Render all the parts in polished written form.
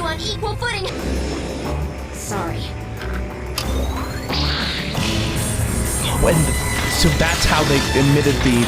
on equal footing. Sorry. So that's how they emitted the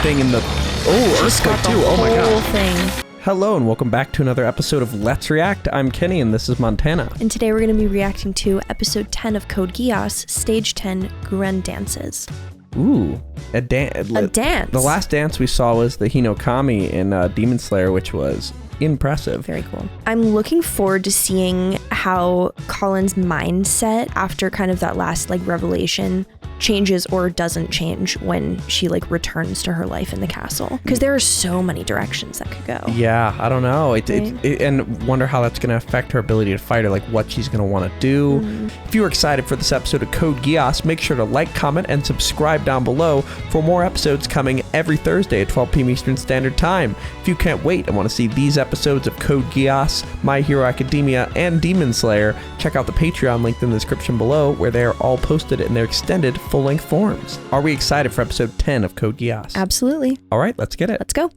thing in the... Oh, Earthquake too. Oh my god. Thing. Hello and welcome back to another episode of Let's React. I'm Kenny and this is Montana. And today we're going to be reacting to episode 10 of Code Geass, stage 10, Guren dances. Ooh, a dance. The last dance we saw was the Hinokami in Demon Slayer, which was impressive. Very cool. I'm looking forward to seeing how Kallen's mindset after kind of that last revelation changes or doesn't change when she returns to her life in the castle, because there are so many directions that could go. Yeah, I don't know. And wonder how that's going to affect her ability to fight, or what she's going to want to do. If you are excited for this episode of Code Geass, make sure to like, comment, and subscribe down below for more episodes coming every Thursday at 12 p.m. Eastern Standard Time. If you can't wait and want to see these episodes of Code Geass, My Hero Academia, and Demon Slayer, check out the Patreon linked in the description below, where they are all posted in their extended full-length forms. Are we excited for episode 10 of Code Geass? Absolutely. All right, let's get it. Let's go.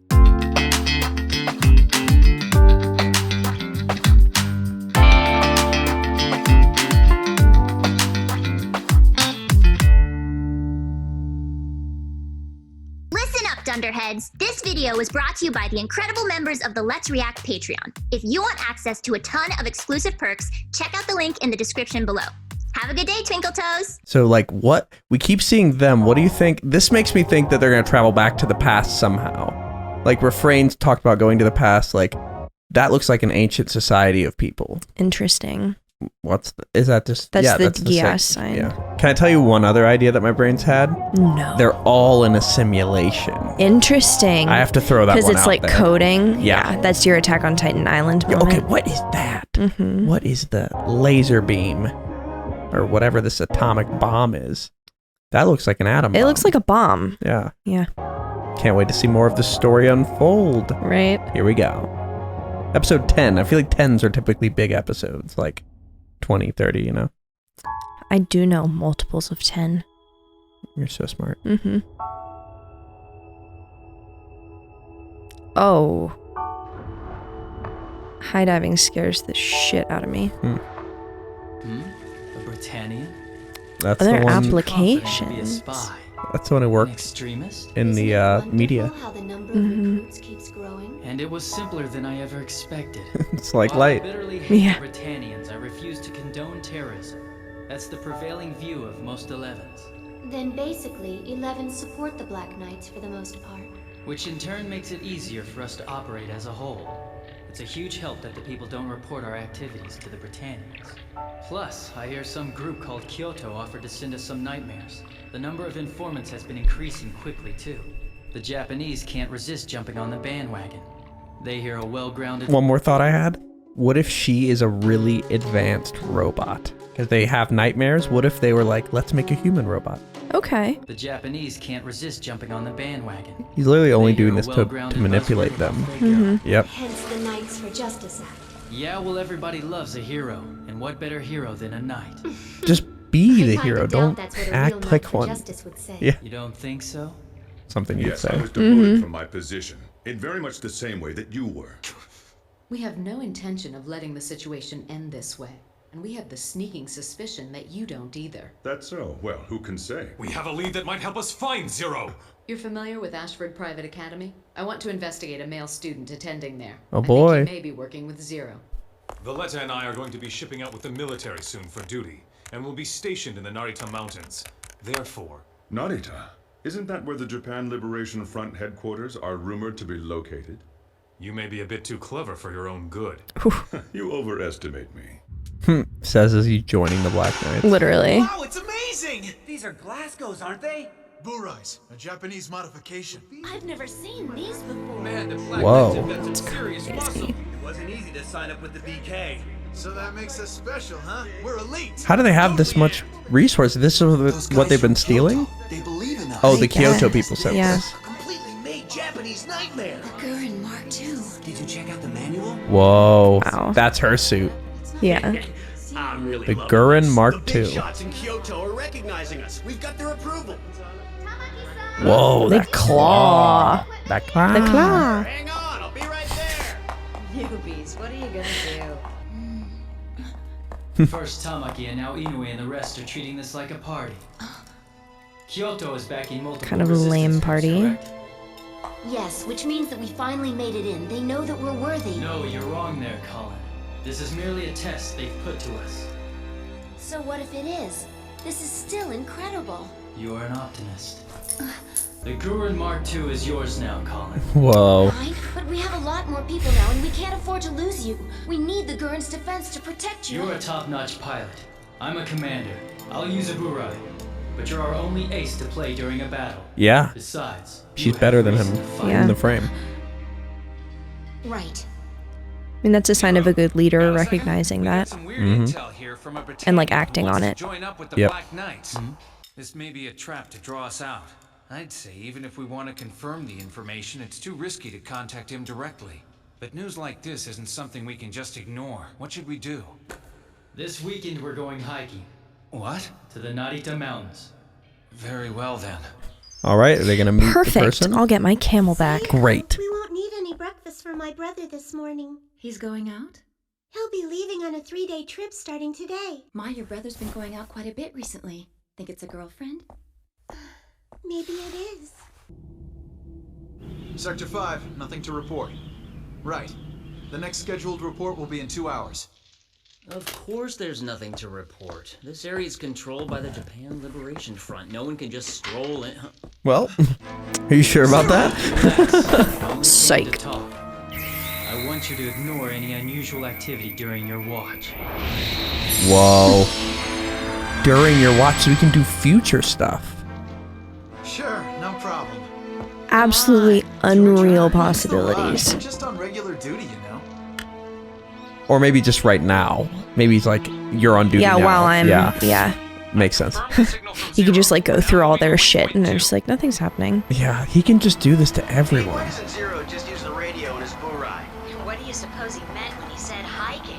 Listen up, Dunderheads. This video was brought to you by the incredible members of the Let's React Patreon. If you want access to a ton of exclusive perks, check out the link in the description below. Have a good day, Twinkle Toes. So, what? We keep seeing them. What do you think? This makes me think that they're going to travel back to the past somehow. Refrains talked about going to the past. That looks like an ancient society of people. Interesting. Is that just... That's the that's Geass sign. Yeah. Can I tell you one other idea that my brain's had? No. They're all in a simulation. Interesting. I have to throw that one out because it's there. coding. Yeah. That's your Attack on Titan Island moment. Okay, what is that? What is the laser beam? Or whatever this atomic bomb is. That looks like an atom bomb. It looks like a bomb. Yeah. Yeah. Can't wait to see more of the story unfold. Right. Here we go. Episode 10. I feel like 10s are typically big episodes. 20, 30, you know? I do know multiples of 10. You're so smart. Oh. High diving scares the shit out of me. A Britannian? That's Other the one. applications. That's the one who worked Extremist? in the media. How the number of recruits keeps growing? And it was simpler than I ever expected. It's like While I light. bitterly hate Yeah. the Britannians, I refuse to condone terrorism. That's the prevailing view of most 11s. Then basically, 11 support the Black Knights for the most part. Which in turn makes it easier for us to operate as a whole. It's a huge help that the people don't report our activities to the Britannians. Plus, I hear some group called Kyoto offered to send us some nightmares. The number of informants has been increasing quickly too. The Japanese can't resist jumping on the bandwagon. They hear a well-grounded... One more thought I had. What if she is a really advanced robot? Because they have nightmares. What if they were let's make a human robot? Okay. The Japanese can't resist jumping on the bandwagon. He's literally only They hear doing a this to well-grounded manipulate buzzword them. about Yep. Hence the Knights for Justice Act. Yeah, well, everybody loves a hero, and what better hero than a knight? Just be the I hero. kinda doubt Don't that's what a real act Knight like for one. Justice would say. Yeah. You don't think so? Something you'd Yes, I say. was demoted from my position in very much the same way that you were. We have no intention of letting the situation end this way, and we have the sneaking suspicion that you don't either. That's so. Well, who can say? We have a lead that might help us find Zero. You're familiar with Ashford Private Academy? I want to investigate a male student attending there. Oh, I boy. think he may be working with Zero. Valletta and I are going to be shipping out with the military soon for duty, and will be stationed in the Narita Mountains. Therefore... Narita? Isn't that where the Japan Liberation Front headquarters are rumored to be located? You may be a bit too clever for your own good. You overestimate me. Says as he's joining the Black Knights. Literally. Wow, it's amazing! These are Glasgow's, aren't they? Burais, a Japanese modification. I've never seen these before. Man, the Black Whoa. Knights have got some serious muscle. Crazy. It wasn't easy to sign up with the BK. So that makes us special, huh? We're elite. How do they have this much resource? This is what they've been stealing? They believe in us. Oh, the I Kyoto guess, people said yeah. this. A completely made Japanese nightmare. Guren Mark II. Did you check out the manual? Whoa. Wow. That's her suit. Yeah. I'm really The loving Guren this. Mark The big II. shots in Kyoto are recognizing us. We've got their approval. Whoa, The that claw. That claw. The claw. Hang on, I'll be right there. Newbies, what are you gonna do? First Tamaki and now Inoue and the rest are treating this like a party. Kyoto is backing multiple Kind of a lame resistance party. groups, correct? Yes, which means that we finally made it in. They know that we're worthy. No, you're wrong there, Kallen. This is merely a test they've put to us. So what if it is? This is still incredible. You are an optimist. The Guren Mark II is yours now, Kallen. Whoa. Fine, but we have a lot more people now, and we can't afford to lose you. We need the Guren's defense to protect you. You're a top-notch pilot. I'm a commander. I'll use a burai. But you're our only ace to play during a battle. Yeah. Besides, She's better than him Yeah. in the frame. Right. I mean, that's a sign of a good leader, recognizing that. And, like, acting on it. Join up with the Yep. Black Knights. This may be a trap to draw us out. I'd say even if we want to confirm the information, it's too risky to contact him directly. But news like this isn't something we can just ignore. What should we do? This weekend we're going hiking. What? To the Narita Mountains. Very well then. All right, are they gonna meet the Perfect. person? I'll get my camel back. Great. We won't need any breakfast for my brother this morning. He's going out? He'll be leaving on a 3-day trip starting today. Your brother's been going out quite a bit recently. Think it's a girlfriend? Maybe it is. Sector 5, nothing to report. Right. The next scheduled report will be in 2 hours. Of course there's nothing to report. This area is controlled by the Japan Liberation Front. No one can just stroll in. Well, are you sure about that? Psych. I want you to ignore any unusual activity during your watch. Whoa. During your watch, so we can do future stuff. Sure, no problem. Absolutely unreal possibilities. I'm just on regular duty, you know. Or maybe just right now. Maybe he's like, you're on duty Yeah, now. while I'm... Yeah. Makes sense. He could just, like, go through all their shit, and they're just like, nothing's happening. Yeah, he can just do this to everyone. Why doesn't Zero just use the radio in his burai? What do you suppose he meant when he said hiking?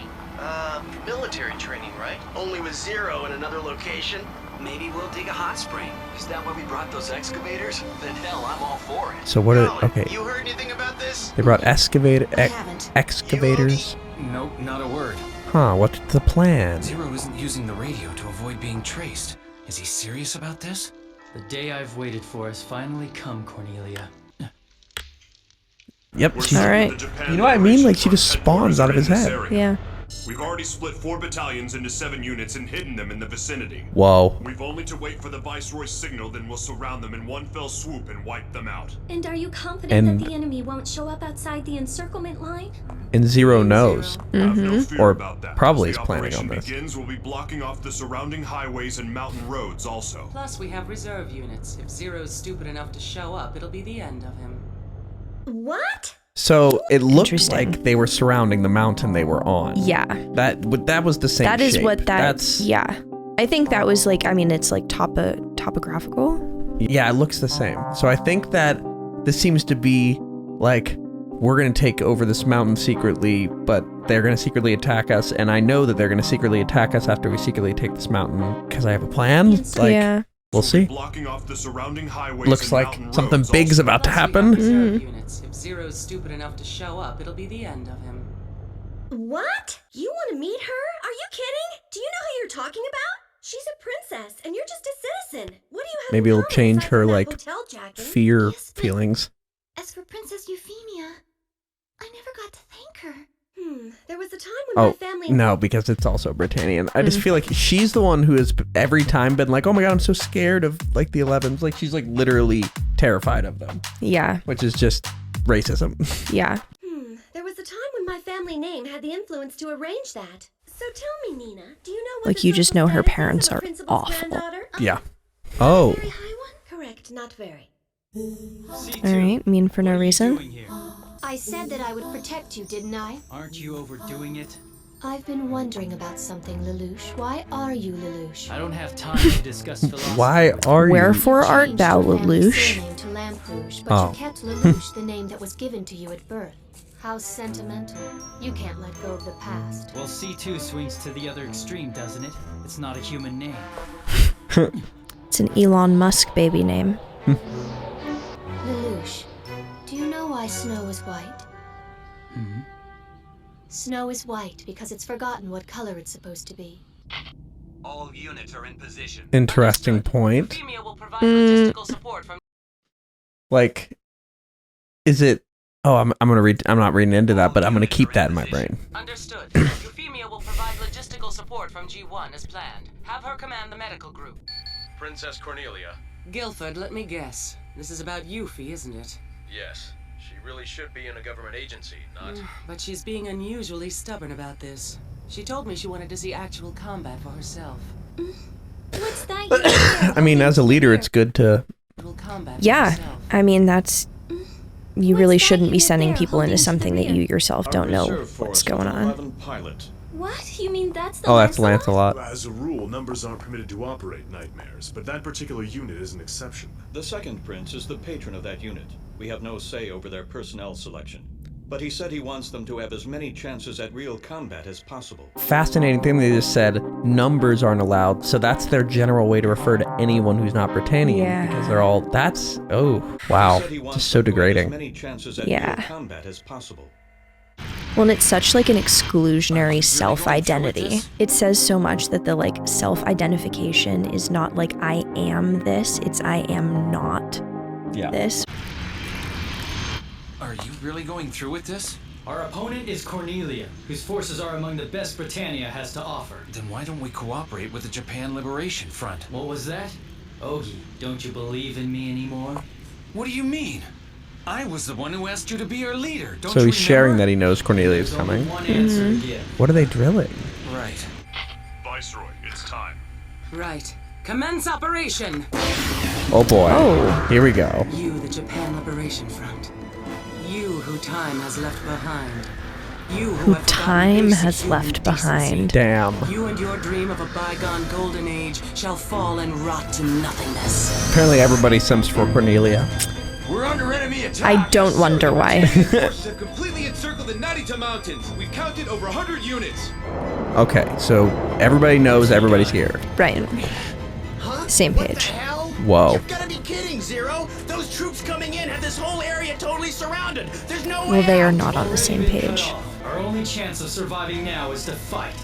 Military training, right? Only with Zero in another location. Maybe we'll dig a hot spring. Is that why we brought those excavators? Then hell, I'm all for it. So what are... Kallen, Okay. You heard anything about this? They brought excavators. Nope, not a word. Huh, what's the plan? Zero isn't using the radio to avoid being traced. Is he serious about this? The day I've waited for has finally come, Cornelia. Yep. She's, All right. You know what I mean? Like, she just spawns out of his head. Yeah. We've already split 4 battalions into 7 units and hidden them in the vicinity. Whoa. We've only to wait for the Viceroy's signal, then we'll surround them in one fell swoop and wipe them out. And are you confident And- that the enemy won't show up outside the encirclement line? And Zero knows. Have no fear Or about that. probably As is the planning on operation this. begins, we'll be blocking off the surrounding highways and mountain roads also. Plus, we have reserve units. If Zero's stupid enough to show up, it'll be the end of him. What? So it looked Interesting. like they were surrounding the mountain they were on. Yeah. That was the same That is shape. what that... That's, Yeah. I think that was, like, I mean, it's, like, topographical. yeah, it looks the same. So I think that this seems to be like, we're going to take over this mountain secretly, but they're going to secretly attack us. And I know that they're going to secretly attack us after we secretly take this mountain because I have a plan. Like, Yeah. we'll see. Blocking off the surrounding highways Looks and like mountain something roads big's also. about to Plus, we have happen. reserve units. If Zero's stupid enough to show up, it'll be the end of him. What? You want to meet her? Are you kidding? Do you know who you're talking about? She's a princess, and you're just a citizen. What do you have? Maybe in it'll common change aside her, from that like, hotel jacket? fear Yes, but feelings. as for Princess Euphemia, I never got to thank her. There was a time when Oh, my family... no, because it's also Britannian. I just feel like she's the one who has every time been like, oh my god, I'm so scared of, like, the 11s. Like, she's, like, literally terrified of them. Yeah. Which is just racism. Yeah. There was a time when my family name had the influence to arrange that. So tell me, Nina, do you know what Like, the you just social know her status is parents of a are principal's awful. granddaughter? Yeah. Oh. Very high one? Correct, not very. Alright, mean for no reason. I said that I would protect you, didn't I? Aren't you overdoing it? I've been wondering about something, Lelouch. Why are you Lelouch? I don't have time to discuss philosophy. Why are you? Wherefore art thou, Changed your family Lelouch? surname to Lamperouge, but Oh. you kept Lelouch, the name that was given to you at birth. How sentimental. You can't let go of the past. Well, C2 swings to the other extreme, doesn't it? It's not a human name. It's an Elon Musk baby name. Lelouch, do you know why snow is white? Snow is white because it's forgotten what color it's supposed to be. All units are in position. Interesting point. Euphemia will provide logistical support from... Like, is it... Oh, I'm gonna read... I'm not reading into that, but I'm gonna keep that in my brain. Understood. Euphemia will provide logistical support from G1 as planned. Have her command the medical group. Princess Cornelia. Guilford, let me guess. This is about Euphy, isn't it? Yes. She really should be in a government agency, not... But she's being unusually stubborn about this. She told me she wanted to see actual combat for herself. What's that? I mean, as a leader, it's good to... Yeah, I mean, that's... You really shouldn't be sending people into something that you yourself don't know what's going on. What? You mean that's the Oh, that's Lancelot. As a rule, numbers aren't permitted to operate nightmares, but that particular unit is an exception. The second prince is the patron of that unit. We have no say over their personnel selection. But he said he wants them to have as many chances at real combat as possible. Fascinating thing they just said, numbers aren't allowed, so that's their general way to refer to anyone who's not Britannian. Yeah. Because they're all, that's, oh, wow, just so degrading. As many chances at Yeah. real combat as possible. Well, and it's such like an exclusionary self-identity. It says so much that the like self-identification is not like I am this, it's I am not this. Are you really going through with this? Our opponent is Cornelia, whose forces are among the best Britannia has to offer. Then why don't we cooperate with the Japan Liberation Front? What was that? Ogi, don't you believe in me anymore? What do you mean? I was the one who asked you to be our leader, don't So you he's sharing remember? that he knows Cornelia is coming. One answer to give. What are they drilling? Right. Viceroy, it's time. Right. Commence operation! Oh boy. Oh. Here we go. You, the Japan Liberation Front. You who time has left behind. You Who have forgotten time basic has human left decency. behind. Damn. You and your dream of a bygone golden age shall fall and rot to nothingness. Apparently everybody sims for Cornelia. We're under enemy attack. I don't wonder why. Forces have completely encircled the Narita Mountains. We've counted over 100 units. Okay, so everybody knows everybody's here. Right. Same page. Whoa. You've got to be kidding, Zero. Those troops coming in have this whole area totally surrounded. There's no way Well, they are out. not on the same page. Our only chance of surviving now is to fight.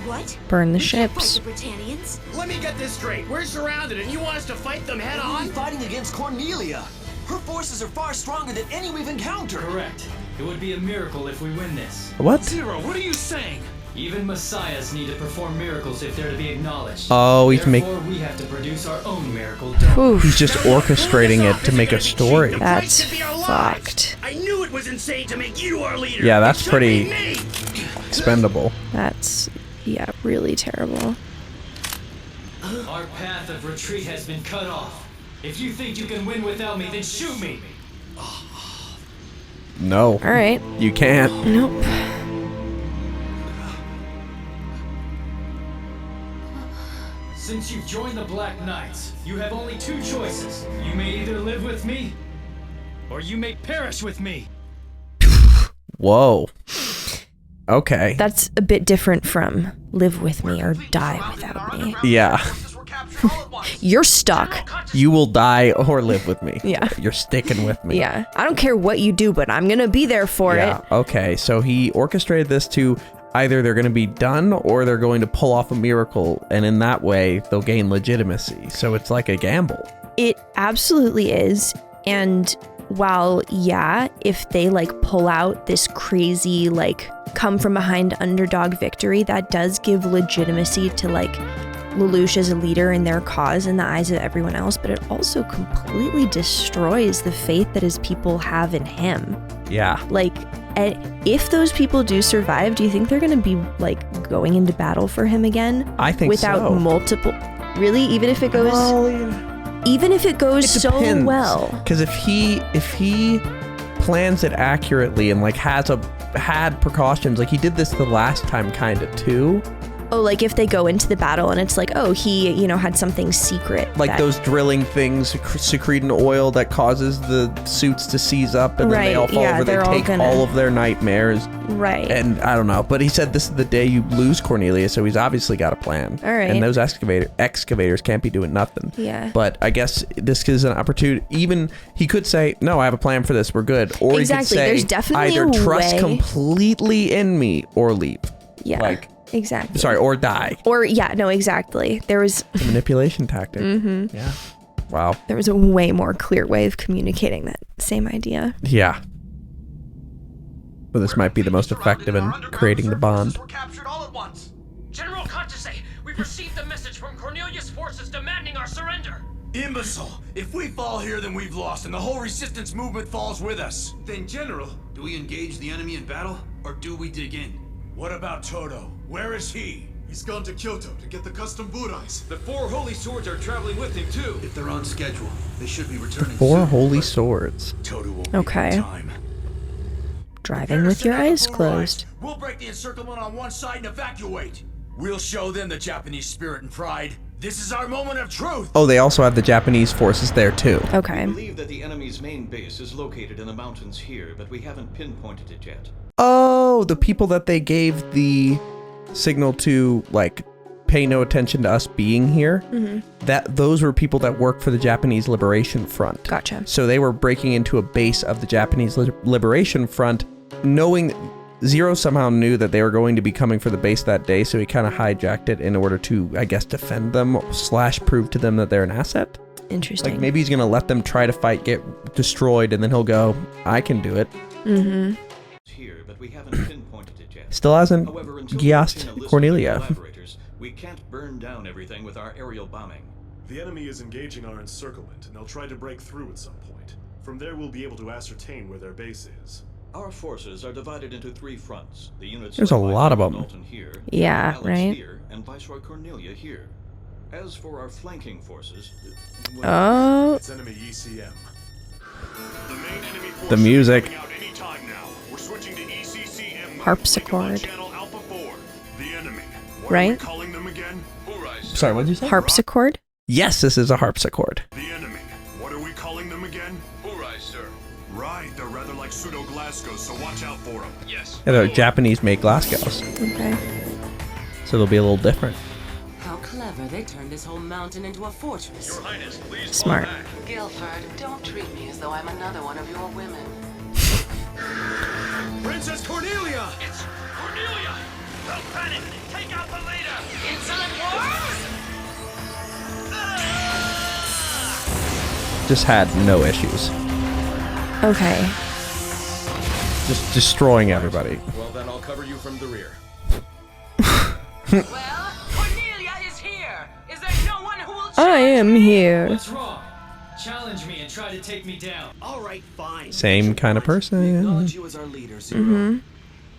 What? Burn the We can't fight ships. the Britannians? Let me get this straight. We're surrounded, and you want us to fight them head on? Fighting against Cornelia. Her forces are far stronger than any we've encountered. Correct. It would be a miracle if we win this. What? Zero, what are you saying? Even messiahs need to perform miracles if they're to be acknowledged. Oh, he's Therefore, we have to produce our own miracle. Oof. He's just orchestrating it to make a story. That's fucked. I knew it was insane to make you our leader. Yeah, that's It should pretty be me. expendable. That's, yeah, really terrible. Our path of retreat has been cut off. If you think you can win without me, then shoot me. No. All right. You can't. Nope. Since you've joined the Black Knights, you have only two choices. You may either live with me, or you may perish with me. Whoa. Okay. That's a bit different from live with me or die without me. Yeah. You're stuck. You will die or live with me. Yeah. You're sticking with me. Yeah. I don't care what you do, but I'm gonna be there for it. Okay, so he orchestrated this to either they're going to be done or they're going to pull off a miracle, and in that way they'll gain legitimacy. So it's like a gamble. It absolutely is. And while, yeah, if they like pull out this crazy, like come from behind underdog victory, that does give legitimacy to like Lelouch as a leader in their cause in the eyes of everyone else, but it also completely destroys the faith that his people have in him. Yeah. Like, if those people do survive, do you think they're going to be like going into battle for him again? I think without so. multiple. Really, even if it goes, even if it goes so well. Because if he plans it accurately and like had precautions, like he did this the last time kind of too. Oh, like if they go into the battle and it's like, oh, he, you know, had something secret. Like those drilling things secrete an oil that causes the suits to seize up, and then they all fall over. They take all of their nightmares. Right. And I don't know, but he said this is the day you lose Cornelia, so he's obviously got a plan. All right. And those excavators can't be doing nothing. Yeah. But I guess this is an opportunity. Even he could say, no, I have a plan for this. We're good. Or he could say, there's definitely either a trust way. completely in me or leave. Yeah. Like, exactly. Sorry, or die. Or, yeah, no, exactly. There was a manipulation tactic. Mm-hmm. Yeah. Wow. There was a way more clear way of communicating that same idea. Yeah. Well, this might be the most effective in creating the bond. General Contese, we've received a message from Cornelia's forces demanding our surrender. Imbecile! If we fall here, then we've lost, and the whole resistance movement falls with us. Then, General, do we engage the enemy in battle, or do we dig in? What about Todo? Where is he? He's gone to Kyoto to get the custom burais. The 4 holy swords are traveling with him, too. If they're on schedule, they should be returning 4 soon. holy swords. Todo will Okay. Driving with your eyes closed. We'll break the encirclement on one side and evacuate. We'll show them the Japanese spirit and pride. This is our moment of truth. Oh, they also have the Japanese forces there too. Okay. We believe that the enemy's main base is located in the mountains here, but we haven't pinpointed it yet. Oh, the people that they gave the signal to, like, pay no attention to us being here. Mm-hmm. Those were people that work for the Japanese Liberation Front. Gotcha. So they were breaking into a base of the Japanese Liberation Front, knowing Zero somehow knew that they were going to be coming for the base that day, so he kind of hijacked it in order to, I guess, defend them / prove to them that they're an asset. Interesting. Like, maybe he's going to let them try to fight, get destroyed, and then he'll go, I can do it. Mm-hmm. Here, but we haven't pinpointed it yet. Still hasn't However, until Geassed Cornelia. We can't burn down everything with our aerial bombing. The enemy is engaging our encirclement, and they'll try to break through at some point. From there, we'll be able to ascertain where their base is. Our forces are divided into 3 fronts. The units There's a led by lot of Colonel them. Knowlton here, Yeah, Alex right. here, and Viceroy Cornelia here. As for our flanking forces, Oh. It's enemy ECM. The main enemy force The music. out any time now. We're switching to ECCM. Harpsichord. Channel Alpha 4. The enemy. What Right? are we calling them again? Sorry, what did you say? Harpsichord? Yes, this is a harpsichord. The enemy. What are we calling them again? Burai, sir. Right, they're rather like pseudo Glasgow, so watch out for them. Yes. Yeah, they're Japanese-made Glasgows, Okay. so they'll be a little different. How clever, they turned this whole mountain into a fortress. Your Highness, please Smart. fall back. Guilford, don't treat me as though I'm another one of your women. Princess Cornelia! It's Cornelia! Don't panic! Take out the leader! Insolent worms! Just had no issues. Okay. Just destroying everybody. Well, then I'll cover you from the rear. Well, Cornelia is here! Is there no one who will I am here. What's wrong? Challenge me and try to take me down. All right, fine. Same kind of person. Acknowledge you as our leader, Zero. Mm-hmm.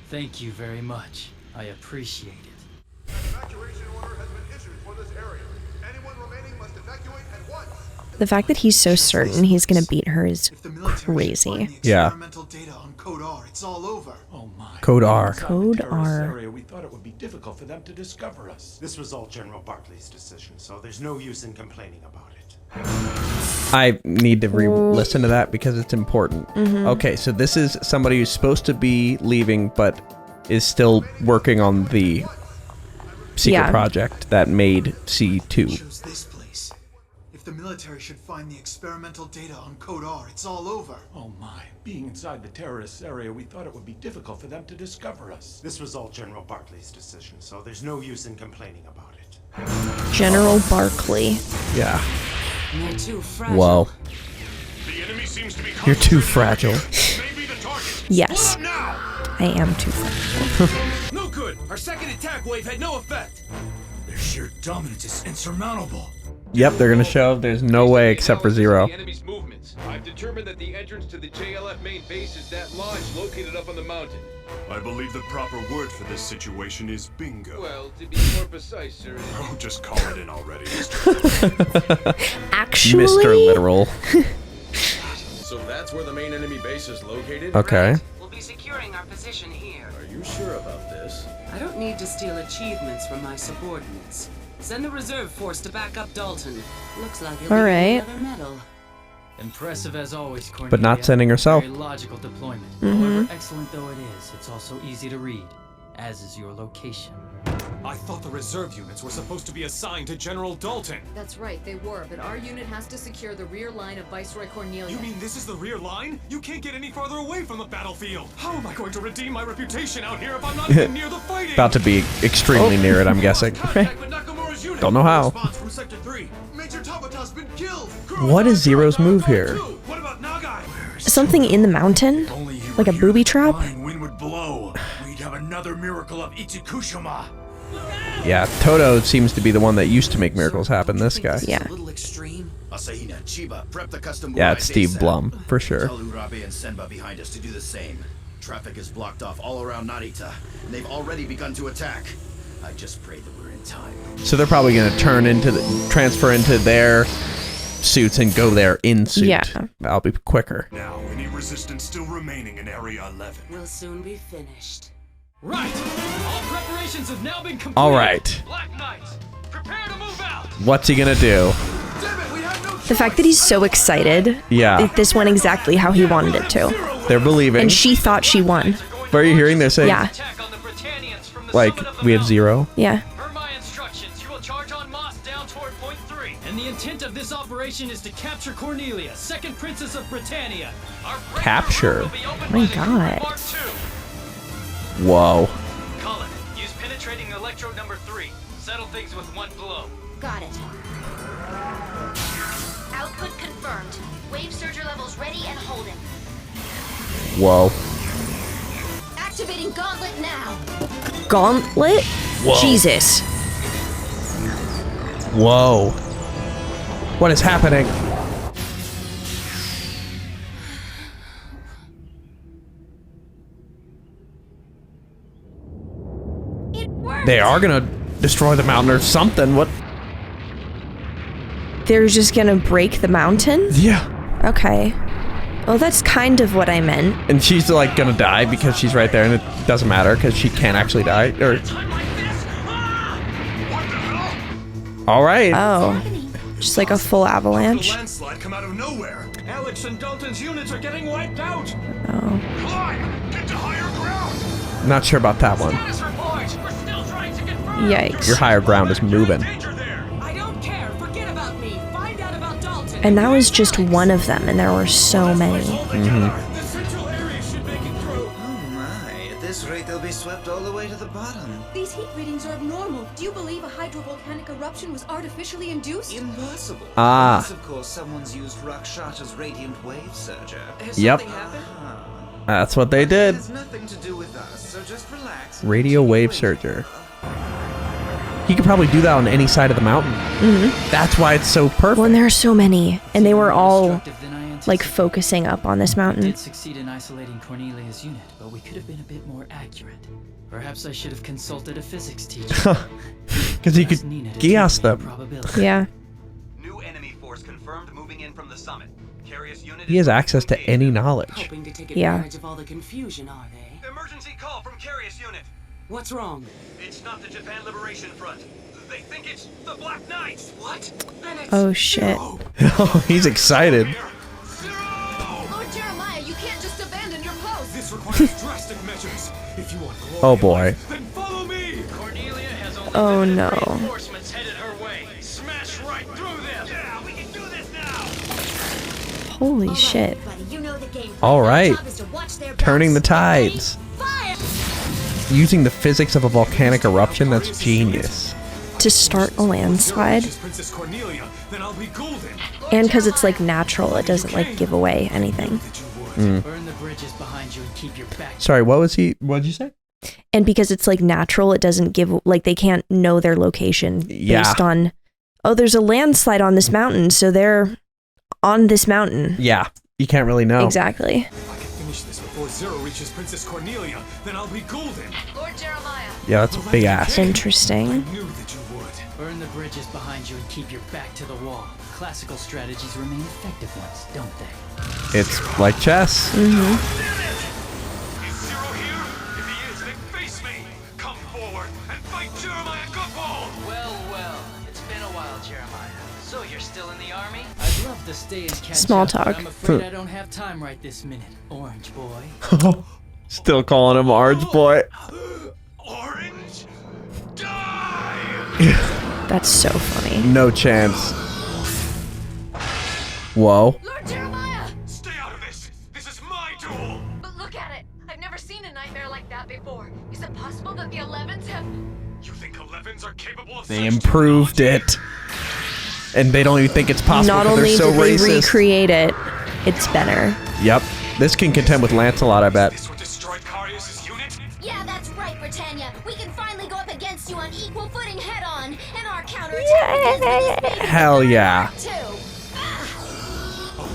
Thank you very much. I appreciate it. Evacuation order has been issued for this area. Anyone remaining must evacuate at once. The fact that he's so certain he's gonna beat her is If the military should crazy. find the Yeah. experimental data on Code R, it's all over. Oh my. Code R. Code Terrorist R. area, we thought it would be difficult for them to discover us. This was all General Barclay's decision, so there's no use in complaining about it. I need to re-listen to that because it's important. Okay, so this is somebody who's supposed to be leaving, but is still working on the secret project that made C2. Choose this place. If the military should find the experimental data on Code R, it's all over. Oh my. Being inside the terrorist area, we thought it would be difficult for them to discover us. This was all General Barclay's decision, so there's no use in complaining about it. General Barclay. Yeah. You're too fragile. Whoa. The enemy seems to be You're too fragile. Maybe the target. Yes. I am too fragile. No good! Our second attack wave had no effect! Their sheer dominance is insurmountable. Yep, they're gonna show there's no way except for Zero. The enemy's movements. I've determined that the entrance to the JLF main base is that lodge located up on the mountain. I believe the proper word for this situation is bingo. Well, to be more precise, sir. Oh, just call it in already, Actually? Mr. Literal. So that's where the main enemy base is located? Okay. We'll be securing our position here. Are you sure about this? I don't need to steal achievements from my subordinates. Send the reserve force to back up Dalton. Looks like he'll All be right. another medal. Impressive as always, Cornelia. But not sending herself. Very logical deployment. Mhm. However excellent though it is, it's also easy to read, as is your location. I thought the reserve units were supposed to be assigned to General Dalton. That's right, they were, but our unit has to secure the rear line of Viceroy Cornelia. You mean this is the rear line? You can't get any farther away from the battlefield. How am I going to redeem my reputation out here if I'm not even near the fighting? About to be extremely near it, I'm guessing. Don't know how. From Sector 3. Major Tabata's been killed. What is Zero's move here? What about Nagai? Something in the mountain? Like a booby trap? Wind would blow. We'd have another miracle of Ichikushima. Yeah, Toto seems to be the one that used to make miracles happen, this guy. Yeah. A little extreme. Asahina, Chiba, prep the custom Yeah, it's Steve ASAP. Blum, for sure. Tell Urabe and Senba behind us to do the same. Traffic is blocked off all around Narita, and they've already begun to attack. I just pray that we're in time. So they're probably going to transfer into their suits and go there in suit. Yeah. That'll be quicker. Now, any resistance still remaining in Area 11? We'll soon be finished. Right! All preparations have now been completed. All right. Black Knights, prepare to move out! What's he going to do? The fact that he's so excited. Yeah. That this went exactly how he wanted it to. They're believing. And she thought she won. What are you hearing? They're saying, Yeah. like, we have Zero. Yeah. Per my instructions, you will charge en masse down toward Point 3. And the intent of this operation is to capture Cornelia, second princess of Britannia. Our Capture. My God. Whoa. Kallen, use penetrating electrode number 3. Settle things with one blow. Got it. Output confirmed. Wave surger levels ready and holding. Whoa. Activating gauntlet now. Gauntlet? Whoa. Jesus. Whoa. What is happening? They are gonna destroy the mountain or something. What? They're just gonna break the mountain? Yeah. Okay. Well, that's kind of what I meant. And she's like gonna die because she's right there, and it doesn't matter because she can't actually die. Or. All right. Oh. Just like a full avalanche. Landslide come out of nowhere. Alex and Dalton's units are getting wiped out. Oh. Climb! Get to higher ground! Not sure about that one. Yikes. Your higher ground is moving. I don't care. Forget about me. Find out about Dalton. And that was just one of them, and there were so many. Oh my, at this rate they'll be swept all the way to the bottom. These heat readings are abnormal. Do you believe a hydrovolcanic eruption was artificially induced? Impossible. Ah. Unless, of course, someone's used Rakshata's radiant wave surger. Has Yep. something happened? That's what they did. It has nothing to do with us, so just relax. Radio wave surger. He could probably do that on any side of the mountain. Mm-hmm. That's why it's so perfect. Well, and there are so many, and they were all like focusing up on this We mountain. did succeed in isolating Cornelia's unit, but we could have been a bit more accurate. Perhaps I should have consulted a physics teacher. Because he could Geass them. Yeah. New enemy force confirmed moving in from the summit. Carius unit He has access to any knowledge. Hoping to take Yeah. advantage of all the confusion, are they? Emergency call from Carius unit. What's wrong? It's not the Japan Liberation Front. They think it's the Black Knights. What? Then it's Oh shit. Oh, he's excited. Lord Jeremiah, you can't just abandon your post. This requires drastic measures. If you want glory, Oh boy. then follow me. Cornelia has only Oh no. reinforcements headed her way. Smash right through them. Yeah, we can do this now. Holy shit. Buddy, you know the game. All right. Our job is to watch their Turning the backs. tides. Fire! Using the physics of a volcanic eruption, that's genius. To start a landslide. Princess Cornelia, then I'll be golden. And because it's like natural, it doesn't like give away anything. Burn the bridges behind you and keep your back. Sorry, what did you say? And because it's like natural, it doesn't give, like they can't know their location based on, oh, there's a landslide on this mountain, so they're on this mountain. Yeah, you can't really know. Exactly. If I can finish this before Zero reaches Princess Cornelia, then I'll be golden. Lord Jeremiah. Yeah, that's a big ass. Interesting. Knew that you would. Burn the bridges behind you and keep your back to the wall. Classical strategies remain effective ones, don't they? It's like chess. Mm-hmm. forward and fight Jeremiah Goodwall! Well, it's been a while, Jeremiah. So you're still in the army? I'd love to stay and catch Small up, talk. but I'm afraid I don't have time right this minute, Orange Boy. Still calling him Orange Boy. Orange? Die! That's so funny. No chance. Whoa. Lord Jeremiah! Stay out of this! This is my duel! But look at it! I've never seen a nightmare like that before. Is it possible that the 11s have... You think 11s are capable of They improved it. And they don't even think it's possible Not because only they're so did they racist. recreate it, it's better. Yep. This can contend with Lancelot, I bet. Yeah, that's right, Britannia. We can finally go up against you on equal footing head-on, and our counterattack begins with this baby Hell yeah. too.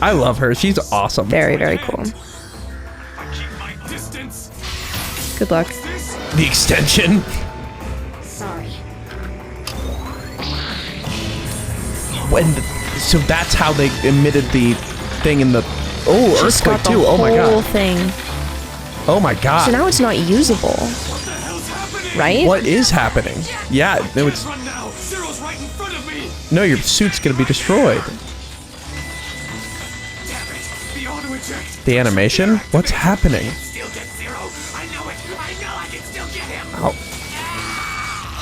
I love her. She's awesome. Very, very cool. Good luck. The extension. Sorry. So that's how they emitted the thing in the... Oh, Just earthquake got the too. Oh my whole god. thing. Oh my god. So now it's not usable. Right? What is happening? Yeah, it was... No, your suit's gonna be destroyed. The animation? What's happening? Oh,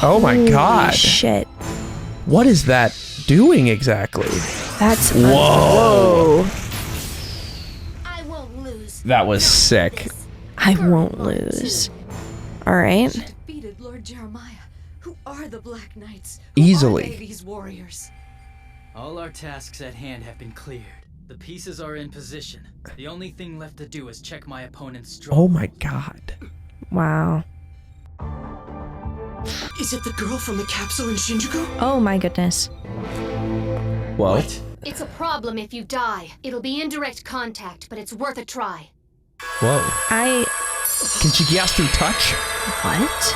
oh my god. Shit. What is that doing exactly? That's... Whoa. I won't lose. That was sick. I won't lose. Alright. Defeated Lord Jeremiah. Who are the Black Knights? Easily. Who are they, these warriors? All our tasks at hand have been cleared. The pieces are in position. The only thing left to do is check my opponent's strong. Oh my god. Wow. Is it the girl from the capsule in Shinjuku? Oh my goodness. Whoa. It's a problem if you die. It'll be indirect contact, but it's worth a try. Whoa. Can she Geass through touch? What?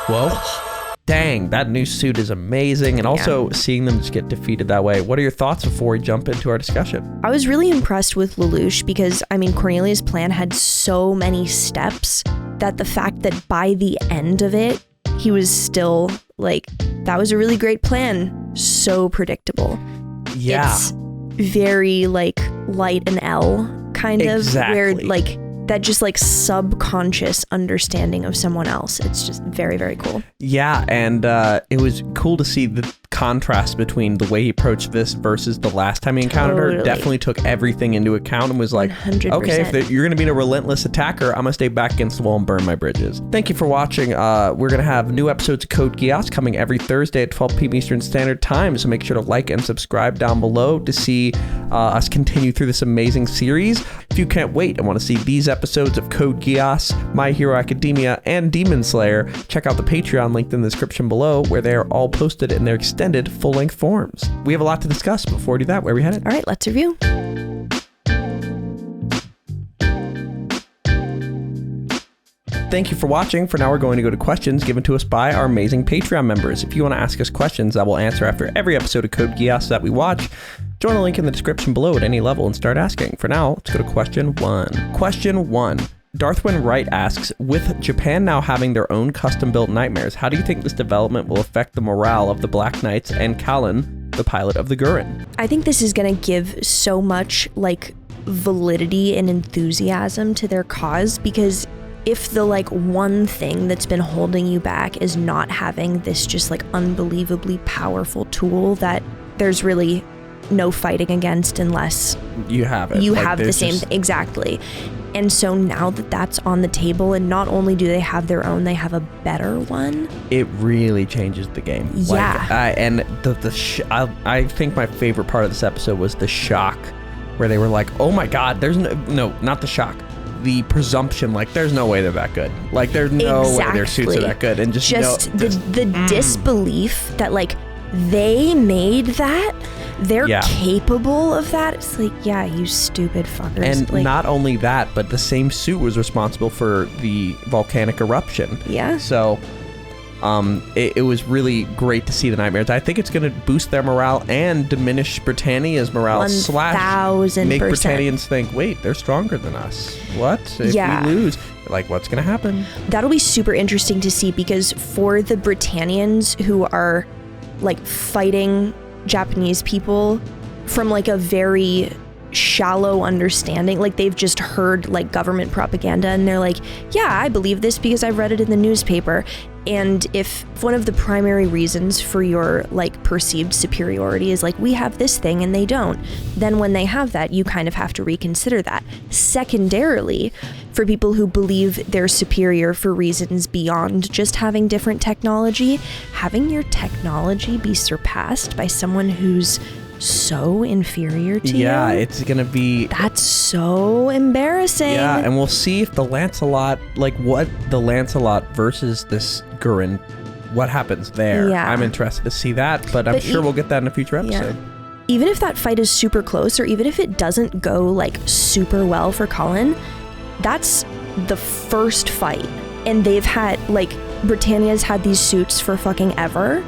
Whoa. Dang, that new suit is amazing. And also seeing them just get defeated that way. What are your thoughts before we jump into our discussion? I was really impressed with Lelouch because, I mean, Cornelia's plan had so many steps that the fact that by the end of it, he was still like, that was a really great plan. So predictable. Yeah. It's very like light and L kind of, where like that just like subconscious understanding of someone else. It's just very, very cool. Yeah, and it was cool to see the contrast between the way he approached this versus the last time he encountered her. Definitely took everything into account and was like, 100%. okay, if you're going to be a relentless attacker, I'm going to stay back against the wall and burn my bridges. Thank you for watching. We're going to have new episodes of Code Geass coming every Thursday at 12 p.m. Eastern Standard Time, so make sure to like and subscribe down below to see us continue through this amazing series. If you can't wait and want to see these episodes of Code Geass, My Hero Academia, and Demon Slayer, check out the Patreon linked in the description below, where they are all posted in their extended full-length forms. We have a lot to discuss. Before we do that, where are we headed? All right, let's review. Thank you for watching. For now, we're going to go to questions given to us by our amazing Patreon members. If you want to ask us questions that we'll answer after every episode of Code Geass that we watch, join the link in the description below at any level and start asking. For now, let's go to question 1. Question 1. Darthwin Wright asks, with Japan now having their own custom-built nightmares, how do you think this development will affect the morale of the Black Knights and Kallen, the pilot of the Guren? I think this is going to give so much like validity and enthusiasm to their cause, because if the like one thing that's been holding you back is not having this just like unbelievably powerful tool that there's really no fighting against unless you have it. You Like, have the same exactly. And so now that that's on the table, and not only do they have their own, they have a better one. It really changes the game. Yeah. And I think my favorite part of this episode was the shock, where they were like, "Oh my God, there's no, not the shock, the presumption, like there's no way they're that good. Like there's no way their suits are that good." And just the disbelief that like they made that. They're capable of that. It's like, yeah, you stupid fuckers. And like, not only that, but the same suit was responsible for the volcanic eruption. Yeah. So It was really great to see the nightmares. I think it's going to boost their morale and diminish Britannia's morale. 1,000%. Make Britannians think, wait, they're stronger than us. What? If we lose, like, what's going to happen? That'll be super interesting to see, because for the Britannians who are like fighting Japanese people from like a very shallow understanding, like they've just heard like government propaganda and they're like, yeah, I believe this because I've read it in the newspaper. And if one of the primary reasons for your like perceived superiority is like, we have this thing and they don't, then when they have that, you kind of have to reconsider that. Secondarily, for people who believe they're superior for reasons beyond just having different technology, having your technology be surpassed by someone who's so inferior to you. Yeah, it's gonna be... That's so embarrassing. Yeah, and we'll see if the Lancelot, like what the Lancelot versus this Guren, what happens there. Yeah. I'm interested to see that, but I'm sure we'll get that in a future episode. Yeah. Even if that fight is super close, or even if it doesn't go like super well for Kallen, that's the first fight. And they've had, like, Britannia's had these suits for fucking ever,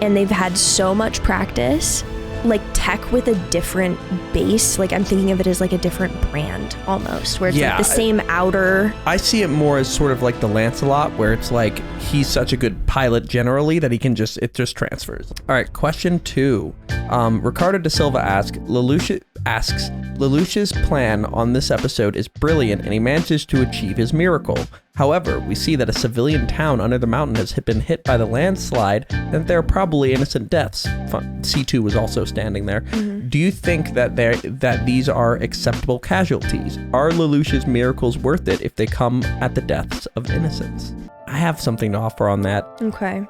and they've had so much practice. Like tech with a different base, like I'm thinking of it as like a different brand almost, where it's like the same outer. I see it more as sort of like the Lancelot, where it's like he's such a good pilot generally that it just transfers. All right, question 2. Ricardo da Silva asks, Lelouch's plan on this episode is brilliant and he manages to achieve his miracle. However, we see that a civilian town under the mountain has been hit by the landslide and there are probably innocent deaths. C2 was also standing there. Mm-hmm. Do you think that these are acceptable casualties? Are Lelouch's miracles worth it if they come at the deaths of innocents? I have something to offer on that. Okay.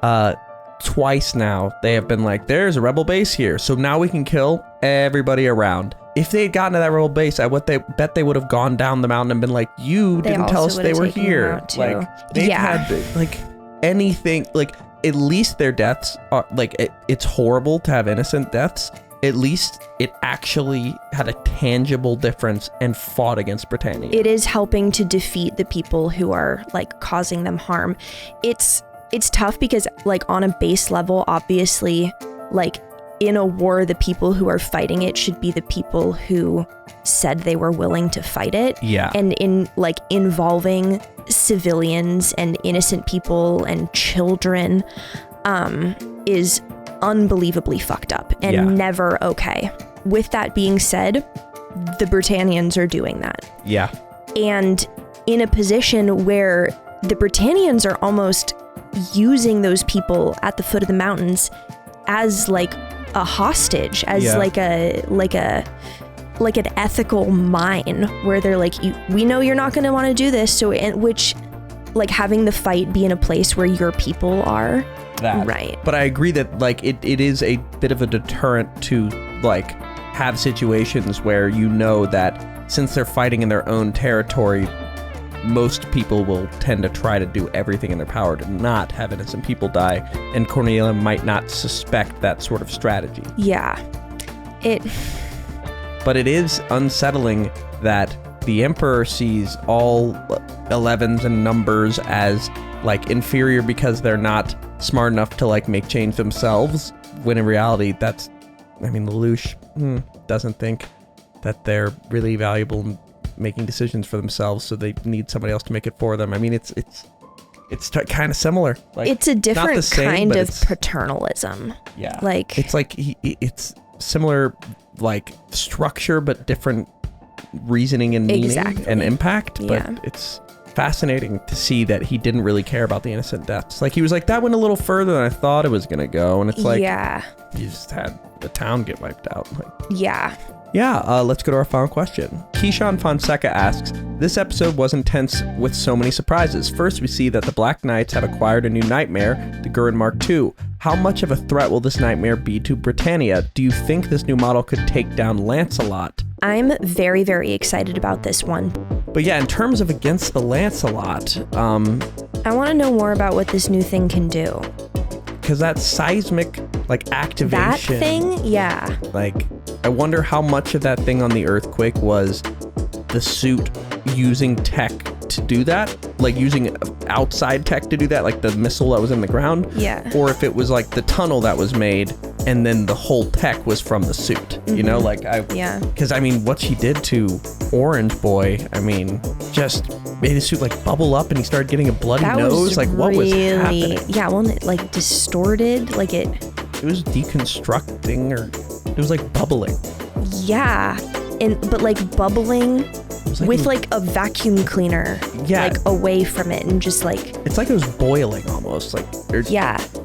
Twice now, they have been like, there's a rebel base here, so now we can kill everybody around. If they had gotten to that rebel base, I bet they would have gone down the mountain and been like, you didn't tell us they were here. Like, they've had, like, anything, like, at least their deaths are, like, it's horrible to have innocent deaths. At least it actually had a tangible difference and fought against Britannia. It is helping to defeat the people who are, like, causing them harm. It's tough because, like, on a base level, obviously, like, in a war, the people who are fighting it should be the people who said they were willing to fight it. Yeah. And in, like, involving civilians and innocent people and children is unbelievably fucked up and never okay. With that being said, the Britannians are doing that. Yeah. And in a position where the Britannians are almost using those people at the foot of the mountains as like a hostage, as like an ethical mine, where they're like, we know you're not going to want to do this, so which, like, having the fight be in a place where your people are that. Right. But I agree that, like, it is a bit of a deterrent to, like, have situations where you know that since they're fighting in their own territory, most people will tend to try to do everything in their power to not have innocent people die, and Cornelia might not suspect that sort of strategy. Yeah. But it is unsettling that the Emperor sees all 11s and numbers as, like, inferior because they're not smart enough to, like, make change themselves, when in reality that's, I mean, Lelouch doesn't think that they're really valuable in making decisions for themselves, so they need somebody else to make it for them. I mean, it's kind of similar. Like, it's a different not the same, kind of it's, paternalism. Yeah. Like, it's like it's similar, like, structure, but different reasoning and meaning and impact. But it's fascinating to see that he didn't really care about the innocent deaths. Like, he was like, that went a little further than I thought it was gonna go, and it's like, you just had the town get wiped out. Like, let's go to our final question. Keyshawn Fonseca asks, this episode was intense with so many surprises. First, we see that the Black Knights have acquired a new nightmare, the Guren Mark II. How much of a threat will this nightmare be to Britannia? Do you think this new model could take down Lancelot? I'm very, very excited about this one. But yeah, in terms of against the Lancelot, I want to know more about what this new thing can do. Because that seismic, like, activation. That thing? Yeah. Like, I wonder how much of that thing on the earthquake was the suit using tech to do that, like using outside tech to do that, like the missile that was in the ground. Yeah. Or if it was like the tunnel that was made and then the whole tech was from the suit, you know, like because I mean, what she did to Orange Boy, I mean, just made his suit like bubble up and he started getting a bloody nose. Like what was happening? Yeah, well, it like distorted, like it was deconstructing, or it was like bubbling. Yeah, but like bubbling with like a vacuum cleaner, like away from it, and just like it's like it was boiling almost, like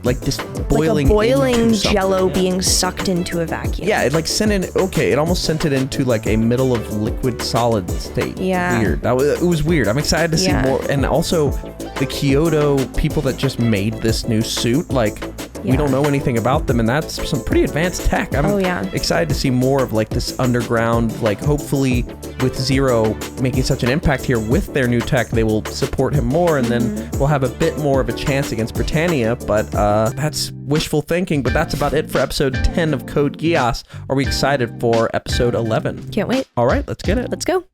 like this boiling, like a boiling jello being sucked into a vacuum. Yeah, it like sent in. Okay, it almost sent it into like a middle of liquid solid state. Yeah, weird. It was weird. I'm excited to see more, and also the Kyoto people that just made this new suit, like. We don't know anything about them, and that's some pretty advanced tech. I'm excited to see more of like this underground, like hopefully with Zero making such an impact here with their new tech, they will support him more, and then we'll have a bit more of a chance against Britannia, but that's wishful thinking, but that's about it for episode 10 of Code Geass. Are we excited for episode 11? Can't wait. All right, let's get it. Let's go.